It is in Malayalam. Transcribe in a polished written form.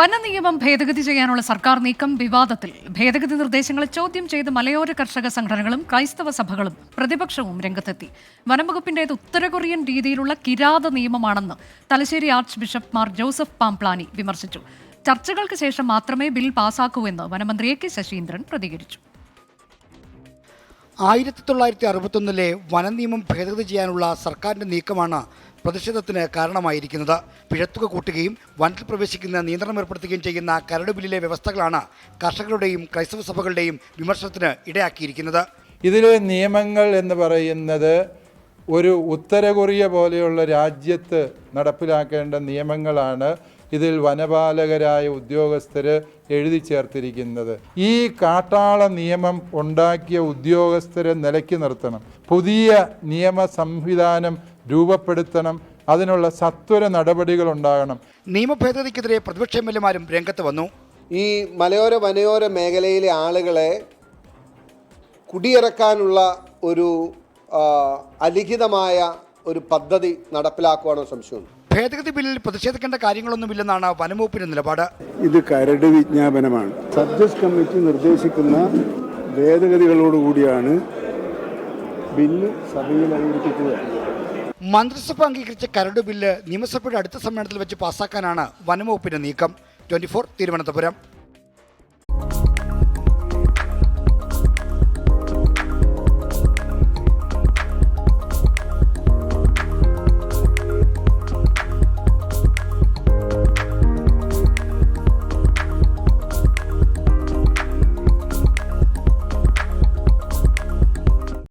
വനനിയമം ഭേദഗതി ചെയ്യാനുള്ള സർക്കാർ നീക്കം വിവാദത്തിൽ. ഭേദഗതി നിർദ്ദേശങ്ങളെ ചോദ്യം ചെയ്ത് മലയോര കർഷക സംഘടനകളും ക്രൈസ്തവ സഭകളും പ്രതിപക്ഷവും രംഗത്തെത്തി. വനംവകുപ്പിന്റേത് ഉത്തര കൊറിയൻ രീതിയിലുള്ള കിരാത നിയമമാണെന്ന് Thalassery archbishop Mar Joseph Pamplany വിമർശിച്ചു. ചർച്ചകൾക്ക് ശേഷം മാത്രമേ ബിൽ പാസാക്കൂ എന്ന് വനമന്ത്രി എ കെ ശശീന്ദ്രൻ പ്രതികരിച്ചു. 1961 വനനിയമം ഭേദഗതി ചെയ്യാനുള്ള സർക്കാരിന്റെ നീക്കമാണ് പ്രതിഷേധത്തിന് കാരണമായിരിക്കുന്നത്. പിഴത്തുക കൂട്ടുകയും വനത്തിൽ പ്രവേശിക്കുന്ന നിയന്ത്രണം ഏർപ്പെടുത്തുകയും ചെയ്യുന്ന കരട് ബില്ലിലെ വ്യവസ്ഥകളാണ് കർഷകരുടെയും ക്രൈസ്തവ സഭകളുടെയും വിമർശനത്തിന് ഇടയാക്കിയിരിക്കുന്നത്. ഇതിലെ നിയമങ്ങൾ എന്ന് പറയുന്നത് ഒരു ഉത്തര കൊറിയ പോലെയുള്ള രാജ്യത്ത് നടപ്പിലാക്കേണ്ട നിയമങ്ങളാണ് ഇതിൽ വനപാലകരായ ഉദ്യോഗസ്ഥർ എഴുതി ചേർത്തിരിക്കുന്നത്. ഈ കാട്ടാള നിയമം ഉണ്ടാക്കിയ ഉദ്യോഗസ്ഥരെ നിലയ്ക്ക് നിർത്തണം. പുതിയ നിയമ സംവിധാനം രൂപപ്പെടുത്തണം. അതിനുള്ള സത്വര നടപടികൾ ഉണ്ടാകണം. നിയമ ഭേദഗതിക്കെതിരെ പ്രതിപക്ഷ എംഎൽഎമാരും രംഗത്ത് വന്നു. ഈ മലയോര വനയോര മേഖലയിലെ ആളുകളെ കുടിയിറക്കാനുള്ള ഒരു അലിഖിതമായ ഒരു പദ്ധതി നടപ്പിലാക്കുവാനോ സംശയമുണ്ട്. ഭേദഗതി ബില്ലിൽ പ്രതിഷേധിക്കേണ്ട കാര്യങ്ങളൊന്നുമില്ലെന്നാണ് വനംവകുപ്പിന്റെ നിലപാട്. ഇത് കരട് വിജ്ഞാപനമാണ്. സബ്ജക്ട് കമ്മിറ്റി നിർദ്ദേശിക്കുന്ന ഭേദഗതികളോടുകൂടിയാണ് ബില്ല് സഭയിൽ അവതരിപ്പിക്കുക. മന്ത്രിസഭ അംഗീകരിച്ച കരട് ബില്ല് നിയമസഭയുടെ അടുത്ത സമ്മേളനത്തിൽ വെച്ച് പാസാക്കാനാണ് വനംവകുപ്പിന്റെ നീക്കം. 24 തിരുവനന്തപുരം.